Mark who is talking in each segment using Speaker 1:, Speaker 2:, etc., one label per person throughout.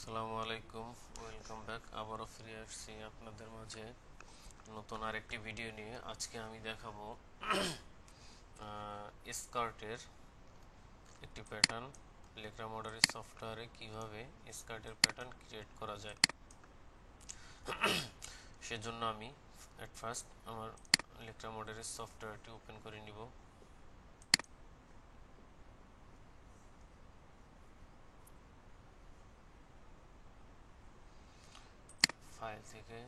Speaker 1: আসসালামু আলাইকুম, welcome back. আবারও ফিরে আসছি আপনাদের মাঝে নতুন আরেকটি ভিডিও নিয়ে। আজকে আমি দেখাবো স্কার্টের একটি প্যাটার্ন লেকরা মডেলের সফটওয়্যারে কিভাবে স্কার্টের প্যাটার্ন ক্রিয়েট করা যায়। সেজন্য আমি অ্যাট ফার্স্ট আমার লেকরা মডেলের সফটওয়্যারটি ওপেন করে নিব। ফাইল থেকে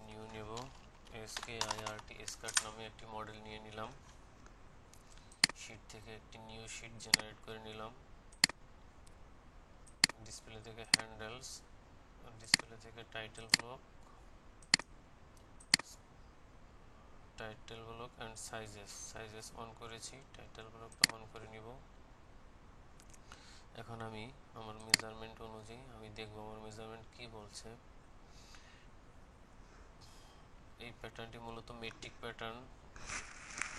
Speaker 1: নিউ নেব, SKIRT স্কার্ট নামে একটি মডেল নিয়ে নিলাম। শিট থেকে একটি নিউ শিট জেনারেট করে নিলাম। ডিসপ্লে থেকে হ্যান্ডেলস, ডিসপ্লে থেকে title block and sizes on করেছি, টাইটেল ব্লকটা অন করে নিব। এখন আমি আমার মেজারমেন্ট অনুযায়ী আমি দেখব আমার মেজারমেন্ট কি বলছে। এই প্যাটার্নটি মূলত metric pattern,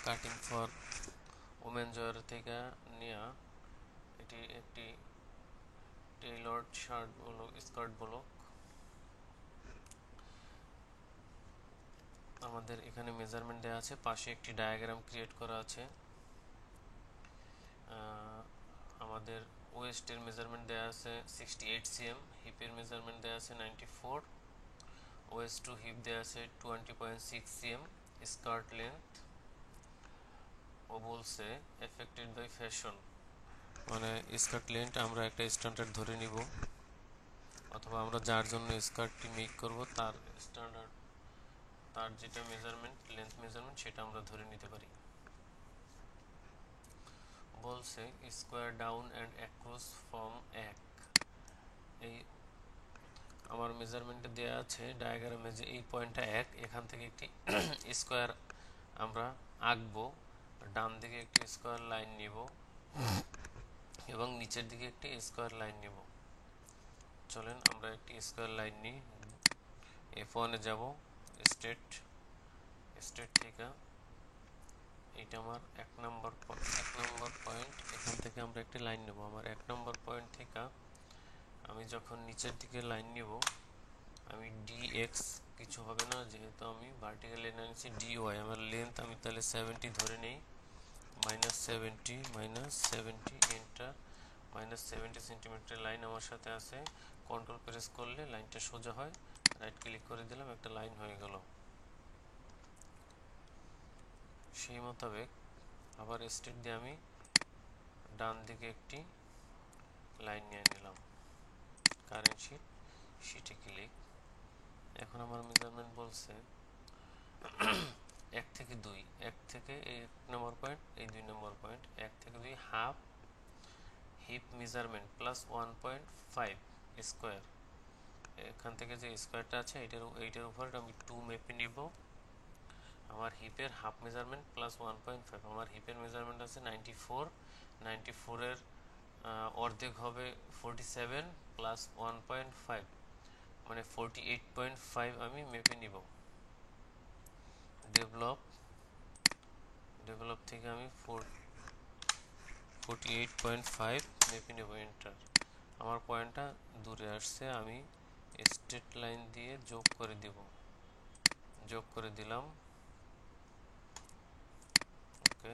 Speaker 1: cutting for women জয়ের থেকে নেওয়া। এটি একটি টেইলর্ড শার্ট ব্লক, স্কার্ট ব্লক। আমাদের এখানে মেজারমেন্ট দেওয়া আছে, পাশে একটি ডায়াগ্রাম ক্রিয়েট করা আছে। আমাদের ওয়েস্টের মেজারমেন্ট দেওয়া আছে 68 cm, হিপের মেজারমেন্ট দেওয়া আছে 94, ওয়েস্ট টু হিপ দেওয়া আছে 20.6 cm। স্কার্ট লেন্থ ও বলছে এফেক্টেড বাই ফ্যাশন, মানে স্কার্ট লেন্থ আমরা একটা স্ট্যান্ডার্ড ধরে নিব, অথবা আমরা যার জন্য স্কার্টটি মেক করব তার স্ট্যান্ডার্ড, তার যেটা মেজারমেন্ট লেন্থ মেজারমেন্ট সেটা আমরা ধরে নিতে পারি। বলছে square down and across from এক। এই আমার মেজারমেন্টে দেওয়া আছে ডায়াগ্রামে যে এই পয়েন্টটা এক, এখান থেকে একটি স্কোয়ার আমরা আঁকবো। ডান দিকে একটি স্কোয়ার লাইন নিব এবং নিচের দিকে একটি স্কোয়ার লাইন নিব। চলেন আমরা একটি স্কোয়ার লাইন নিই। F1 এ যাব, স্টেট থেকে এটা আমার এক নম্বর পয়েন্ট, এখান থেকে আমরা একটি লাইন নেব। আমার 1 নম্বর পয়েন্ট থেকে আমি যখন নিচের দিকে লাইন নিব, আমি dx কিছু হবে না, যেহেতু আমি ভার্টিক্যাল লাইন নিচ্ছি। dy আমার লেন্থ আমি তাহলে 70 ধরে নেই, -70 এন্টার। -70 সেন্টিমিটার লাইন আমার সাথে আছে। কন্ট্রোল প্রেস করলে লাইনটা সোজা হয়, রাইট ক্লিক করে দিলাম, একটা লাইন হয়ে গেল। সেই মোতাবেক আবার স্টেট দিয়ে আমি ডান দিকে একটি লাইন নিয়ে নিলাম। কারেন্ট শিটে ক্লিক। এখন আমার মেজারমেন্ট বলছে 1 থেকে 2, 1 থেকে এই 1 নম্বর পয়েন্ট, এই 2 নম্বর পয়েন্ট, 1 থেকে 2 half hip measurement plus 1.5 square. এখান থেকে যে স্কোয়ারটা আছে এইটার উপর আমি 2 মেপে নিব। আমার হিপের হাফ মেজারমেন্ট প্লাস 1.5, আমার হিপের মেজারমেন্ট আছে 94, 94 এর অর্ধেক হবে 47 প্লাস 1.5, মানে 48.5 আমি মেপে নিব। ডেভেলপ থেকে আমি 48.5 মেপে নেব, এন্টার। আমার পয়েন্টটা দূরে আসছে, আমি স্ট্রেট লাইন দিয়ে যোগ করে দিলাম। ওকে,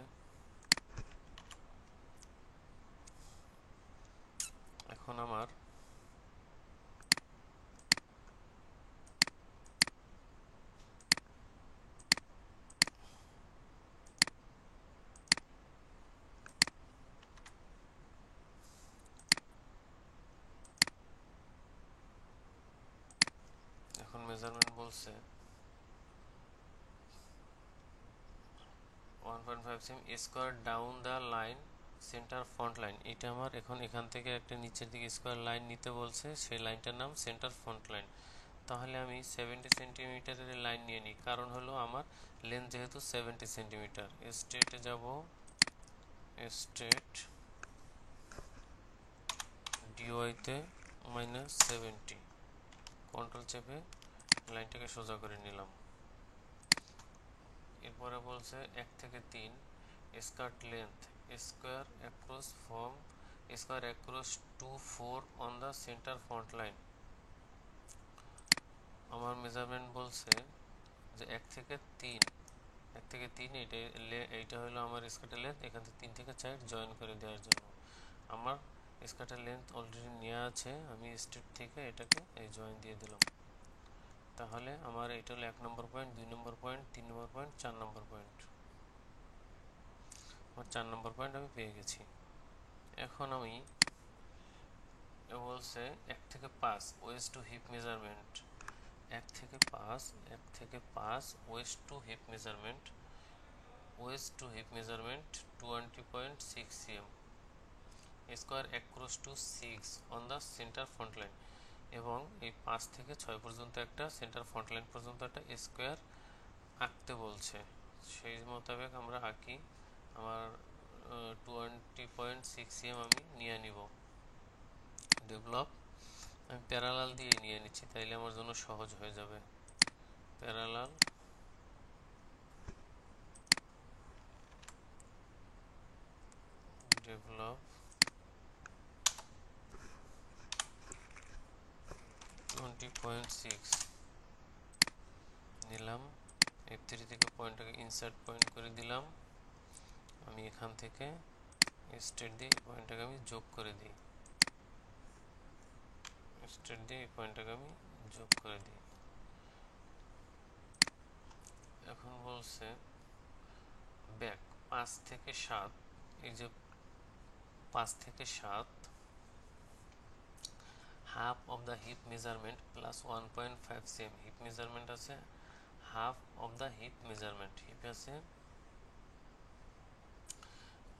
Speaker 1: এখন আমার মেজারমেন্ট বলছে 1.5 cm square down the line centre front line. এটা আমার এখন এখান থেকে একটা নিচের দিকে স্কোয়ার লাইন নিতে বলছে, সেই লাইনটার নাম সেন্টার ফ্রন্ট লাইন। তাহলে আমি 70 সেন্টিমিটারের লাইন নিয়ে নিই, কারণ হলো আমার লেন্থ যেহেতু 70 সেন্টিমিটার। স্ট্রেটে যাব, স্ট্রেট ডিওয়াইতে -70, কন্ট্রোল চেপে লাইনটাকে সোজা করে নিলাম। এরপরে বলছে 1 থেকে 3 skirt length square across to 4 on the centre front line. আমার মেজারমেন্ট বলছে যে 1 থেকে 3 এইটা হলো আমার স্কার্টের লেন্থ, এখান থেকে 3 থেকে 4 জয়েন করে দেওয়ার জন্য। আমার স্কার্টের লেন্থ অলরেডি নেওয়া আছে, আমি স্ট্রেট থেকে এটাকে এই জয়েন দিয়ে দিলাম। তাহলে আমার এটা হলো 1 নম্বর পয়েন্ট, 2 নম্বর পয়েন্ট, 3 নম্বর পয়েন্ট, 4 নম্বর পয়েন্ট। আমার 4 নম্বর পয়েন্ট আমি পেয়ে গেছি। এখন আমি বলছে 1 থেকে 5 ওয়েস্ট টু হিপ মেজারমেন্ট, 1 থেকে 5 waist to hip measurement, 20.6 cm square across to 6 on the centre front line. এবং এই 5 থেকে 6 পর্যন্ত একটা সেন্টার ফ্রন্ট লাইন পর্যন্ত একটা স্কোয়ার আঁকতে বলছে, সেই মোতাবেক আমরা আঁকি। আমার 20.6 cm আমি নিয়ে নিব। ডেভেলপ আমি প্যারালাল দিয়ে নিয়ে নিচ্ছি, তাইলে আমার জন্য সহজ হয়ে যাবে। প্যারালাল ডেভেলপ 20.6 নিলাম। F3 থেকে পয়েন্টটাকে ইনসার্ট পয়েন্ট করে দিলাম। আমি এখান থেকে স্ট্রেট দিয়ে পয়েন্টটাকে আমি যোগ করে দিই, স্ট্রেট দিয়ে এই পয়েন্টটাকে আমি যোগ করে দিই। এখন বলছে ব্যাক 5 থেকে 7, এই যে 5 থেকে 7 half of the hip measurement plus 1.5 cm hip measurement আছে। Half of the hip measurement, hip আছে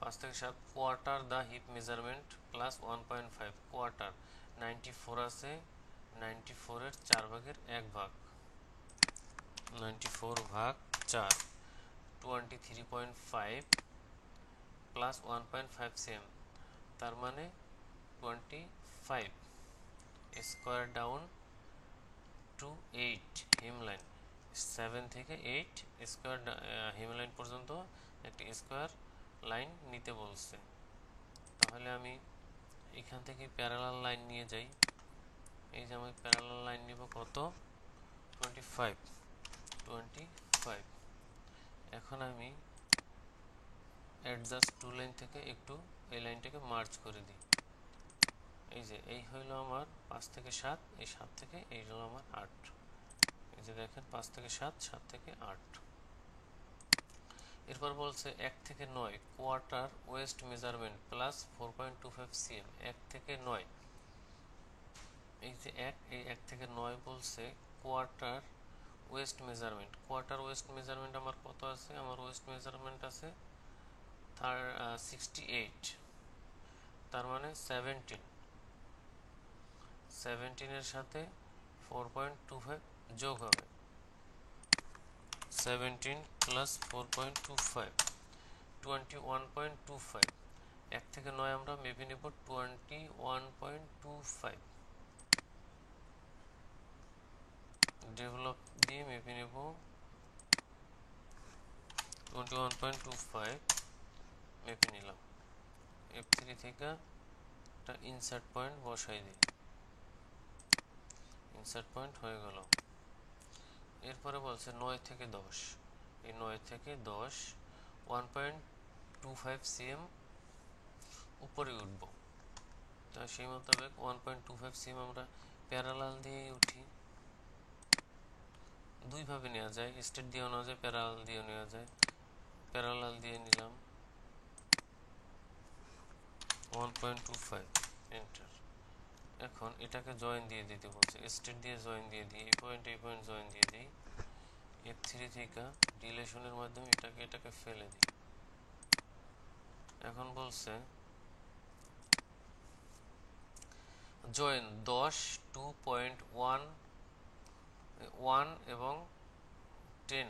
Speaker 1: 5 থেকে 7, quarter the hip measurement plus 1.5, quarter 94 আছে, 94 এর 4 ভাগের 1 ভাগ, 94 ভাগ 4, 23.5 প্লাস 1.5 cm, তার মানে 25 স্কোয়ার ডাউন টু 8 হিমলাইন। 7 থেকে 8 স্কোয়ার হিমলাইন পর্যন্ত একটি স্কোয়ার লাইন নিতে বলছে। তাহলে আমি এখান থেকে প্যারালাল লাইন নিয়ে যাই। এই যে আমি প্যারালাল লাইন নিব কত, 25। এখন আমি অ্যাডজাস্ট টু লাইন থেকে একটু এই লাইনটাকে মার্জ করে দিই। এই যে এই হইল আমার 5 থেকে 7, এই 7 থেকে এই হলো আমার 8। এই যে দেখেন 5 থেকে 7, 7 থেকে 8। এরপর বলছে 1 থেকে 9 quarter West measurement plus 4.25 cm, 1 থেকে 9, এই যে 1 থেকে 9 বলছে quarter West measurement. Quarter West measurement আমার কত আছে, আমার ওয়েস্ট মেজারমেন্ট আছে তার 68, তার মানে 17 এর সাথে 4.25 যোগ হবে, 17 প্লাস 4.25 21.25। 1 থেকে 9 আমরা মেপে নেব 21.25, ডেভেলপ দিয়ে মেপে নেব 21.25 মেপে নিলাম। F3 থেকে একটা ইনসার্ট পয়েন্ট বসাই দিই, ইনসার্ট পয়েন্ট হয়ে গেল। এরপরে বলছে 9 থেকে 10, এই 9 থেকে 10 1.25 cm উপরে উঠব, তাই সেই মোতাবেক 1.25 cm আমরা প্যারালাল দিয়ে উঠি। দুইভাবে নেওয়া যায়, স্ট্রেট দিয়েও নেওয়া যায়, প্যারালাল দিয়েও নেওয়া যায়। প্যারালাল দিয়ে নিলাম 1.25, এন্টার। এখন এটাকে জয়েন দিয়ে দিতে বলছে, স্ট্রেট দিয়ে জয়েন দিয়ে দিই, এই পয়েন্ট জয়েন দিয়ে দিই। F3 থেকে রিলেশনের মাধ্যমে এটাকে ফেলে দিই। এখন বলছে জয়েন 10, 2.1 এবং 10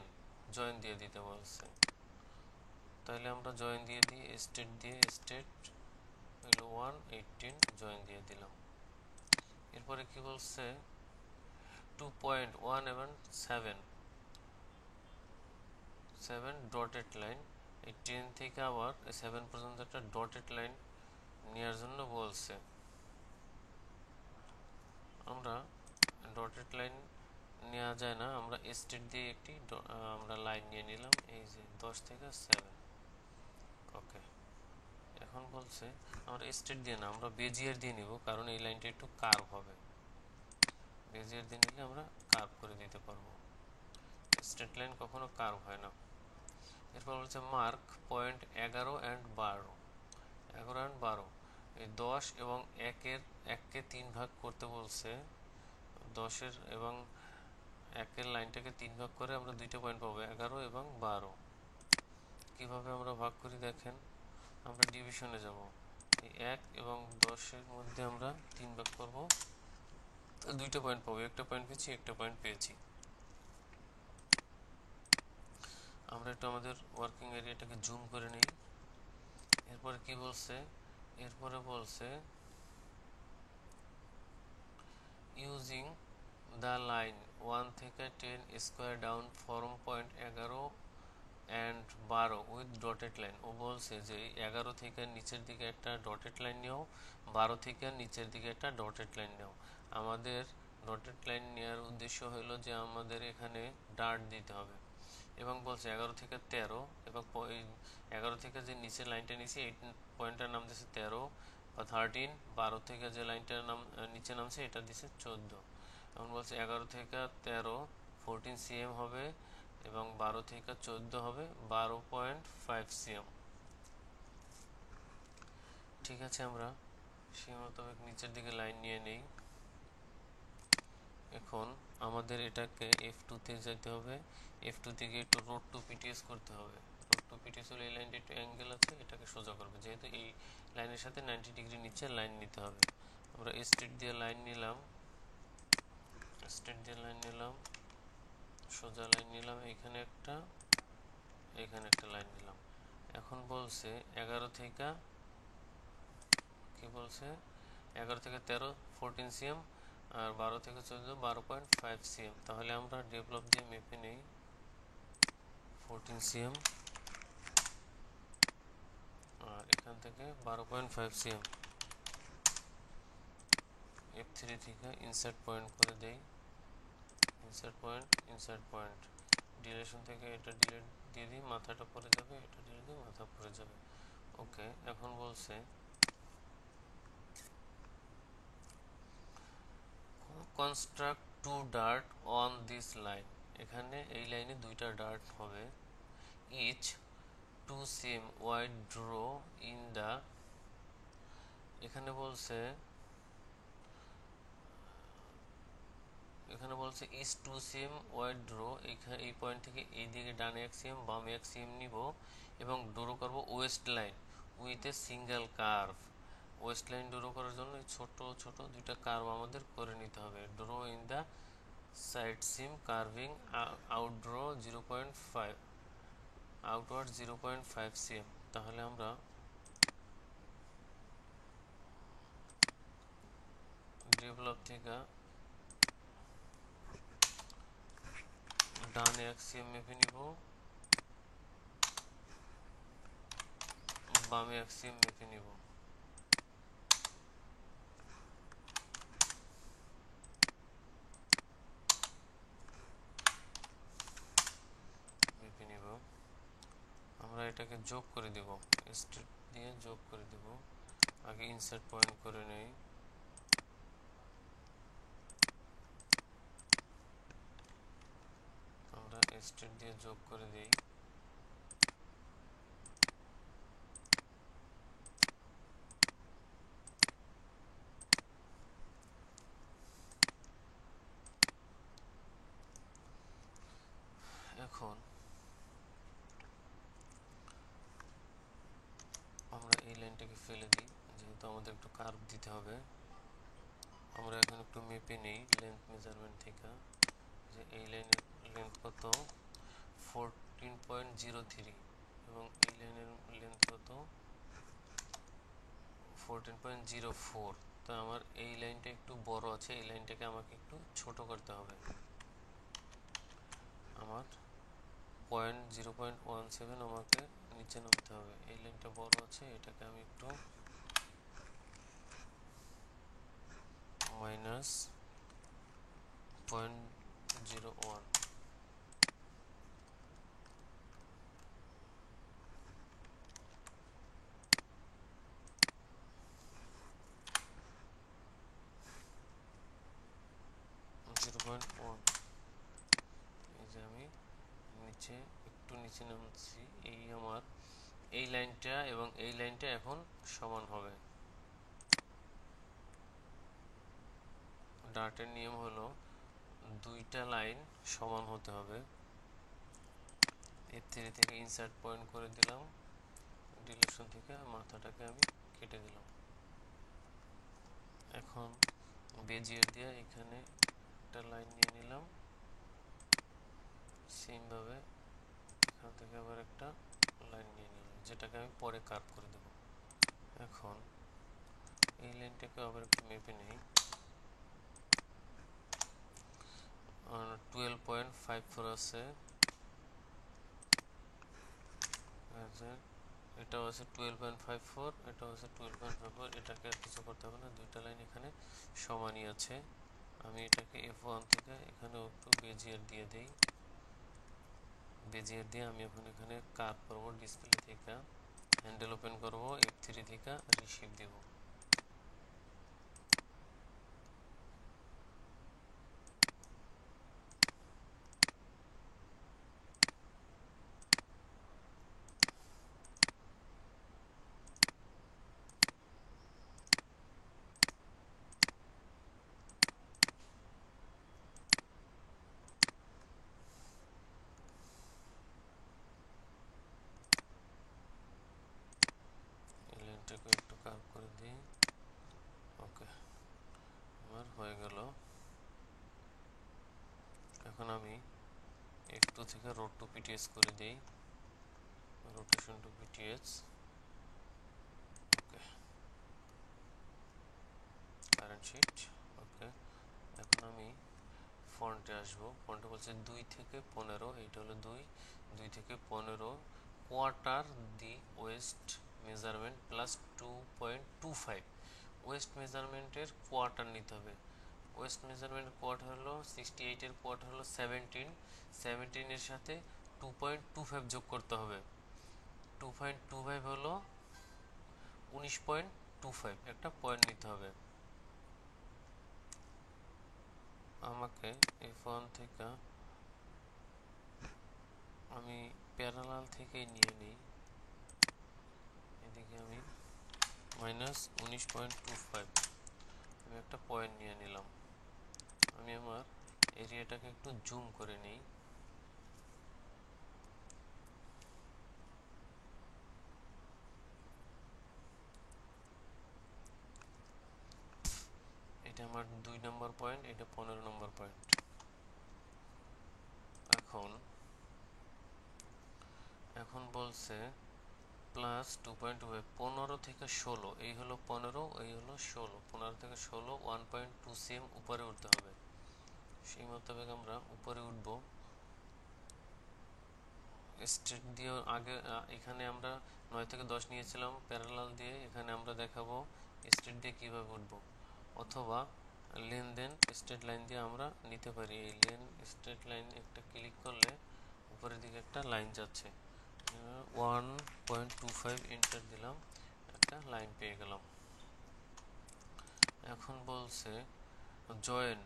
Speaker 1: জয়েন দিয়ে দিতে বলছে। তাহলে আমরা জয়েন দিয়ে দিই, স্ট্রেট দিয়ে স্ট্রেট হলো 1, 18 জয়েন দিয়ে দিলাম। এরপরে কি বলছে 2.1 এবং 7 ডটেড লাইন, এই 10 থেকে আবার 7 পর্যন্ত একটা ডটেড লাইন নেওয়ার জন্য বলছে। আমরা ডটেড লাইন নেওয়া যায় না, আমরা স্টেট দিয়ে একটি আমরা লাইন নিয়ে নিলাম, এই যে 10 থেকে 7। ওকে, এখন বলছে আমরা স্টেট দিয়ে না, আমরা বেজিয়ার দিয়ে নিব, কারণ এই লাইনটা একটু কার্ভ হবে। বেজিয়ার দিয়ে নিলে আমরা কার্ভ করে দিতে পারবো, স্ট্রেট লাইন কখনো কার্ভ হয় না। এরপর বলছে মার্ক পয়েন্ট 11 অ্যান্ড 12। 11 অ্যান্ড 12, এই 10 এবং 1কে 3 ভাগ করতে বলছে। 10 এবং 1 লাইনটাকে 3 ভাগ করে আমরা দুইটা পয়েন্ট পাবো, 11 এবং 12। কিভাবে আমরা ভাগ করি দেখেন, আমরা ডিভিশনে যাব, এই 1 এবং 10 মধ্যে আমরা 3 ভাগ করব, দুইটা পয়েন্ট পাবো, একটা পয়েন্ট পেয়েছি, একটা পয়েন্ট পেয়েছি। আমরা একটু আমাদের ওয়ার্কিং এরিয়াটাকে জুম করে নিই। এরপরে কি বলছে, এরপরে বলছে ইউজিং দ্য লাইন 1 থেকে 10 square down from point 11 and 12 with dotted line. ও বলছে যে 11 থেকে নিচের দিকে একটা ডটেড লাইন নেও, 12 থেকে নিচের দিকে একটা ডটেড লাইন নেও। আমাদের ডটেড লাইন নেওয়ার উদ্দেশ্য হলো যে আমাদের এখানে ডার্ট দিতে হবে, এবং বলছে 11 থেকে 13, এবং 11 থেকে যে নিচের লাইনটা নিয়েছি এই পয়েন্টটার নাম দিয়েছে 13 বা 13। 12 থেকে যে লাইনটার নাম নিচে নামছে এটা দিয়েছে 14। এখন বলছে 11 থেকে 13 14 cm হবে, এবং 12 থেকে 14 হবে 12.5 cm। ঠিক আছে, আমরা সেই মোতাবেক নিচের দিকে লাইন নিয়ে নেই। এখন আমাদের এটাকে F2 তে যেতে হবে, F2 থেকে একটু রোড টু পিটিএস করতে হবে। রোড টু পিটিএস হলে এই লাইনটা একটু অ্যাঙ্গেল আছে, এটাকে সোজা করবে, যেহেতু এই লাইনের সাথে 90 ডিগ্রি নিচে লাইন নিতে হবে। আমরা স্ট্রেট দিয়ে লাইন নিলাম, স্ট্রেট দিয়ে লাইন নিলাম, সোজা লাইন নিলাম, এখানে একটা, এখানে একটা লাইন নিলাম। এখন বলছে 11 থেকে, কি বলছে, 11 থেকে 13 14 cm, আর 12 থেকে 14 12.5 cm। তাহলে আমরা ডেভেলপ দিয়ে মেপে নেই 14 cm, আর এখান থেকে 12.5 cm। F3 থেকে ইনসার্ট পয়েন্ট করে দেই, ইনসার্ট পয়েন্ট, ডিলেশন থেকে এটা ডিলেট দিয়ে দিই, মাথাটা পড়ে যাবে, এটা ডিলেট দিয়ে মাথা পড়ে যাবে। ওকে, এখন বলছে construct 2 dart on this line. এখানে এই লাইনে দুইটা ডার্ট হবে, each 2 cm wide draw in the, এখানে বলছে ইচ 2 cm ওয়াইড ড্র, এই পয়েন্ট থেকে এই দিকে ডানে 1 cm বামে 1 cm নিব, এবং ড্র করব West line with a single curve. West line draw করার জন্য ছোট ছোট দুইটা কার্ভ আমাদের করে নিতে হবে। Draw in the side seam curving out draw 0.5, outward 0.5 cm। তাহলে আমরা ডেভেলপ থেকে ডানে 1 cm মেপে নিব, বামে 1 cm মেপে নিব। মেপে নিব, আমরা এটাকে যোগ করে দেব, স্ট্রেট দিয়ে যোগ করে দেব। আগে ইনসার্ট পয়েন্ট করে নেই, আমরা স্ট্রেট দিয়ে যোগ করে দেই। এখন আমরা এই লাইনটাকে ফেলে দিই, যেহেতু আমাদের একটু কার্ভ দিতে হবে। আমরা এখন একটু মেপে নেই লেন্থ মেজারমেন্ট থেকে, যে এই লাইনের লেন্থ কত, 14.03, এবং এই লাইনের লেন্থ কত, 14.04। তো আমার এই লাইনটা একটু বড় আছে, এই লাইনটাকে আমাকে একটু ছোট করতে হবে। আমার 0.17 আমাকে নিচে নামতে হবে, এই লাইনটা বড় আছে, এটাকে আমি একটু 0.01 0.1। এই যে আমি নিচে একটু নিচে নামছি, এই আমার এই লাইনটা এবং এই লাইনটা এখন সমান হবে। ডার্টের নিয়ম হলো দুইটা লাইন সমান হতে হবে। F3 থেকে ইনসার্ট পয়েন্ট করে দিলাম, ডিলেশন থেকে মাথাটাকে আমি কেটে দিলাম। এখন বেজিয়ার দিয়ে এখানে একটা লাইন নিয়ে নিলাম, সেম ভাবে এখান থেকে আবার একটা লাইন নিয়ে নিলাম, যেটাকে আমি পরে কার্ভ করে দেব। এখন এই লাইনটাকে আবার একটু মেপে নেই। 12.54 আছে, এটাও আছে 12.54, এটাও আছে 12.54। এটাকে আর কিছু করতে হবে না, দুইটা লাইন এখানে সমানই আছে। আমি এটাকে F1 থেকে এখানেও একটু বেজিয়ার দিয়ে দেই। বেজিয়ার দিয়ে আমি এখন এখানে কার্ভ করব, ডিসপ্লে থেকে হ্যান্ডেল ওপেন করব, F3 থেকে রিশেপ দেব। এই লাইনটাকে একটু কার্ভ করে দিই। ওকে, আমার হয়ে গেল। এখন আমি F2 থেকে রোড টু PTS করে দিই, রোটেশন টু PTS। ওকে, কারেন্ট শিট। ওকে, এখন আমি ফন্টে আসবো। ফন্টে বলছে 2 থেকে 15, এইটা হলো 2 থেকে 15 quarter the waist measurement plus 2.25। Waist মেজারমেন্টের কোয়ার্টার নিতে হবে। ওয়েস্ট মেজারমেন্ট কোয়ার্টার হলো 68, এর কোয়ার্টার হলো 17 এর সাথে 2.25 যোগ করতে হবে। 2.25 হলো 19.25, একটা পয়েন্ট নিতে হবে আমাকে। F1 থেকে আমি প্যারালাল থেকেই নিয়ে নিই, এদিকে আমি -19.25 আমি একটা পয়েন্ট নিয়ে নিলাম। আমি আমার এরিয়াটাকে একটু জুম করে নিই। এটা আমার 2 নম্বর পয়েন্ট, এটা 15 নম্বর পয়েন্ট। এখন বলছে প্লাস 2.25, 15 থেকে 16, এই হলো 15, এই হলো 16, 15 থেকে 16 1.2 cm উপরে উঠতে হবে। সেই মোতাবেক আমরা উপরে উঠবো। স্ট্রেট দিয়ে আগে এখানে আমরা 9 থেকে 10 নিয়েছিলাম প্যারালাল দিয়ে, এখানে আমরা দেখাবো স্ট্রেট দিয়ে কিভাবে উঠবো, অথবা লেনদেন স্ট্রেট লাইন দিয়ে আমরা নিতে পারি। এই লেন স্ট্রেট লাইন একটা ক্লিক করলে উপরের দিকে একটা লাইন যাচ্ছে, 1.25 এন্টার দিলাম, একটা লাইন পেয়ে গেলাম। এখন বলছে জয়েন,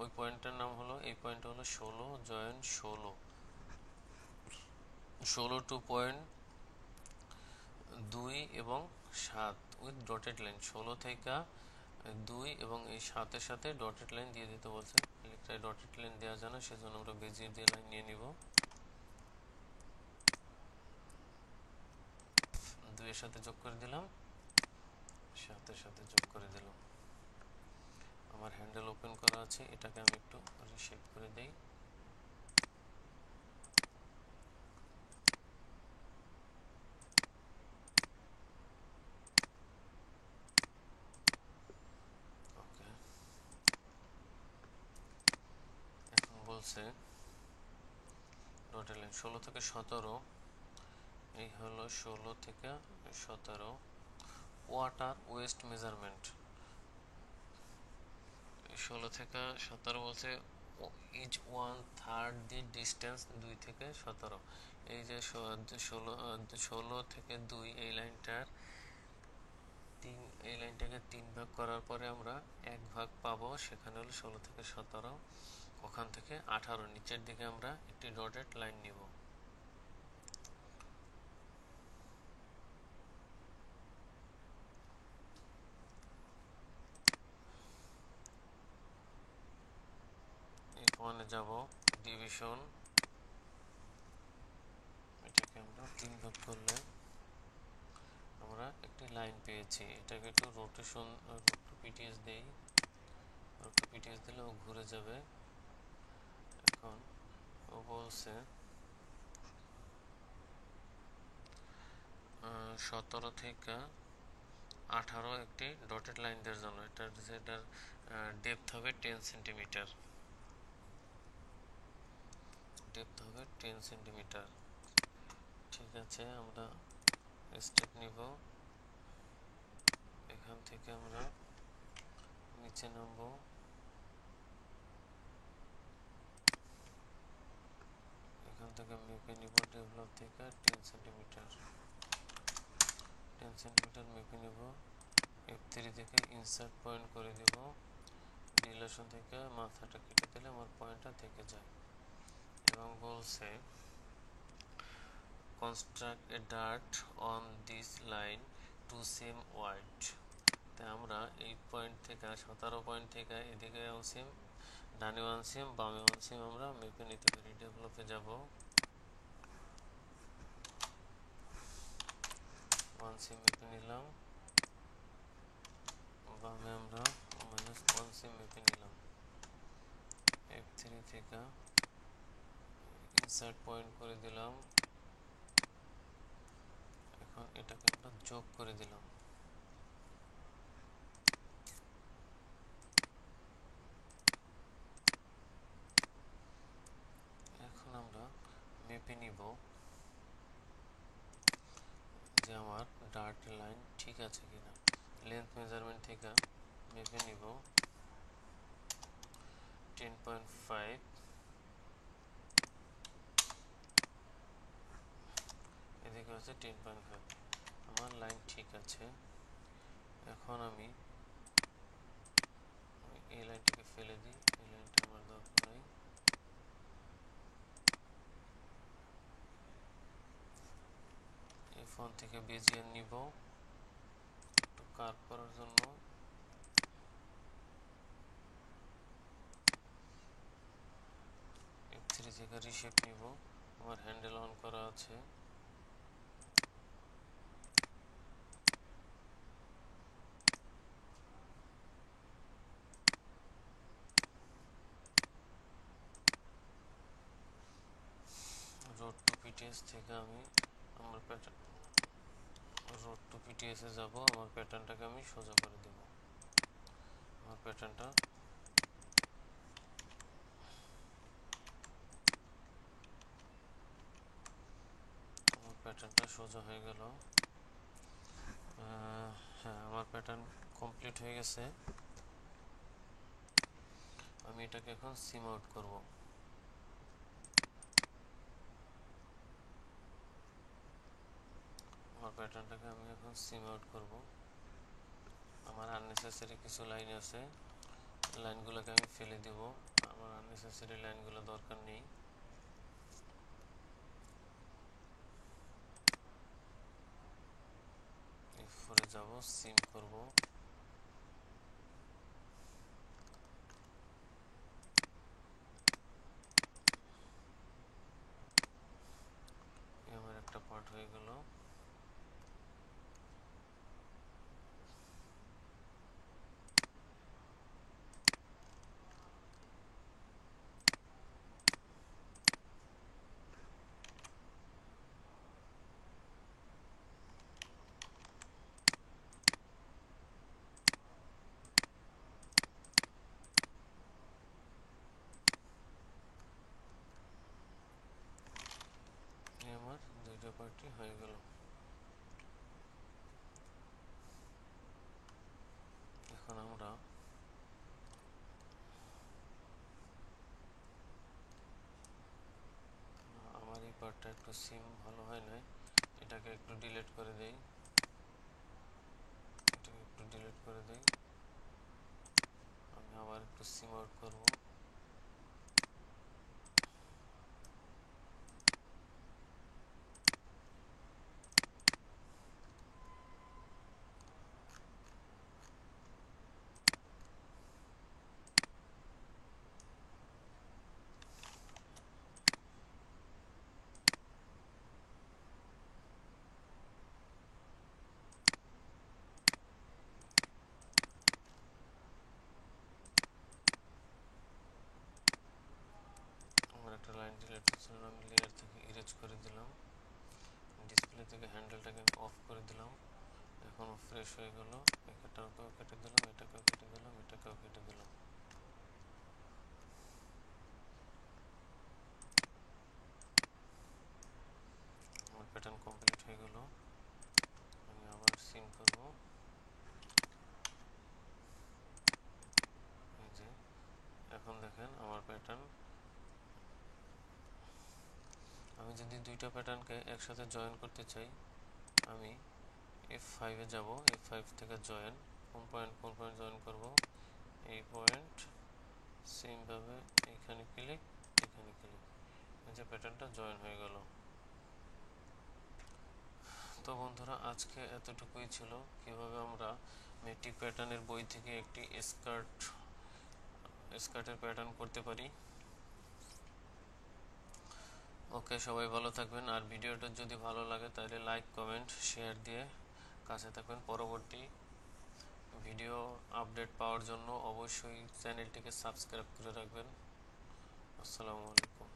Speaker 1: ওই পয়েন্টটার নাম হলো, এই পয়েন্ট হলো 16, জয়েন 16 টু পয়েন্ট 2 এবং 7 উইথ ডটেড লাইন। 16 থেকে 2 এবং এই 7-এর সাথে ডটেড লাইন দিয়ে দিতে বলছে। ইলেকট্রাই ডটেড লাইন দেওয়া যায় না, সেজন্য আমরা বেজিয়ার দিয়ে লাইন নিয়ে নিব। 2 এর সাথে যোগ করে দিলাম, 7-এর সাথে যোগ করে দিলাম। আমার হ্যান্ডেল ওপেন করা আছে, এটাকে আমি একটু রিশেপ করে দেই। ওকে, এখন বলছে ডটেড লাইন 16 থেকে 17, এই হলো 16 থেকে 17 কোয়ার্টার ওয়েস্ট মেজারমেন্ট। 16 থেকে 17 বলছে ইজ 1/3 দি ডিস্টেন্স 2 থেকে 17। এই যে 16 থেকে 2 এই লাইনটার এই লাইনটাকে 3 ভাগ করার পরে আমরা 1 ভাগ পাবো, সেখানে হলো 16 থেকে 17, ওখান থেকে 18 নিচের দিকে আমরা একটি ডটেড লাইন নিব। এই পয়েন্টে যাব, ডিভিশন, এটাকে আমরা 3 ভাগ করলে আমরা একটি লাইন পেয়েছি। এটাকে একটু রোটেশন, পিটিএস দেই, পিটিএস দিলে ও ঘুরে যাবে। এখন ও বলছে 17 থেকে 18 একটি ডটেড লাইন দেওয়ার জন্য। এটার ডেপথ হবে 10 সেন্টিমিটার, ডেপথ হবে 10 সেন্টিমিটার। ঠিক আছে, আমরা স্টেপ নিব। এখান থেকে আমরা নিচে নামবো, এখান থেকে মেপে নিব ডেভেলপ থেকে 10 সেন্টিমিটার, 10 সেন্টিমিটার মেপে নিব। F3 থেকে ইনসার্ট পয়েন্ট করে দেব, রিলেশন থেকে মাথাটা কেটে দিলে আমার পয়েন্টটা থেকে যায়। এবং বলছে construct a dart on this line to same wide. তাই আমরা এই পয়েন্ট থেকে 17 পয়েন্ট থেকে এদিকে 1 সেম, ডানে 1 সেম, বামে 1 সেম আমরা মেপে নিতে পারি। ডেভেলপে যাব, 1 সেম মেপে নিলাম, বামে আমরা -1 সেম মেপে নিলাম। F3 থেকে ইনসার্ট পয়েন্ট করে দিলাম, এখন এটাকে আমরা যোগ করে দিলাম। এখন আমরা মেপে নিব যে আমার ডার্ট লাইন ঠিক আছে কিনা। লেন্থ মেজারমেন্ট থেকে মেপে নিব 10.5, এদিকে হচ্ছে 10.5, আমার লাইন ঠিক আছে। এখন আমি এই লাইনটাকে ফেলে দিই, এই লাইনটা আমার দরকার নেই। এই ফোন থেকে বেজিয়ার নিব একটু কার্ভ করার জন্য। F3 থেকে রিশেপ নিব, আমার হ্যান্ডেল অন করা আছে। রোড টু পিটিএস থেকে আমি আমার প্যাটার্ন, রোড টু পিটিএস এ যাব, আমার প্যাটার্নটাকে আমি সোজা করে দেব। আমার প্যাটার্নটা সোজা হয়ে গেল। হ্যাঁ, আমার প্যাটার্ন কমপ্লিট হয়ে গেছে। আমি এটাকে এখন সিম আউট করব। আমার প্যাটার্নটাকে আমি এখন সিম আউট করব। আমার আননেসেসারি কিছু লাইন আছে, লাইনগুলোকে আমি ফেলে দেব, আমার আননেসেসারি লাইনগুলো দরকার নেই। F4 এ যাব, সিম করব। আমার একটা পার্ট হয়ে গেল। আমার দুইটা পার্টই হয়ে গেল। এখন আমরা সিম ভালো হয় নাই, এটাকে একটু ডিলিট করে দেই, আমি আবার একটু সিম আউট করবো। আমার একটা লাইন ডিলিট হচ্ছিল না, আমি লেয়ার থেকে ইরেজ করে দিলাম, ডিসপ্লে থেকে হ্যান্ডেলটাকে অফ করে দিলাম, এখন ফ্রেশ হয়ে গেল। এটাকেও কেটে দিলাম, এটাকেও কেটে দিলাম, এটাকেও কেটে দিলাম। আমার প্যাটার্ন কমপ্লিট হয়ে গেল। আমি আবার সিম করব, এই যে এখন দেখেন আমার প্যাটার্ন। আমি যদি দুইটা প্যাটার্নকে একসাথে জয়েন করতে চাই, আমি F5 এ যাব, F5 থেকে জয়েন, কোন পয়েন্ট জয়েন করব, এই পয়েন্ট, সেমভাবে এখানে ক্লিক, এখানে ক্লিক, এই যে প্যাটার্নটা জয়েন হয়ে গেল। তো বন্ধুরা, আজকে এতটুকুই ছিল কিভাবে আমরা মেট্রিক প্যাটার্নের বই থেকে একটি স্কার্টের প্যাটার্ন করতে পারি। ওকে, সবাই ভালো থাকবেন, আর ভিডিওটা যদি ভালো লাগে তাহলে লাইক, কমেন্ট, শেয়ার দিয়ে কাছে থাকবেন। পরবর্তী ভিডিও আপডেট পাওয়ার জন্য অবশ্যই চ্যানেলটিকে সাবস্ক্রাইব করে রাখবেন। আসসালামু আলাইকুম।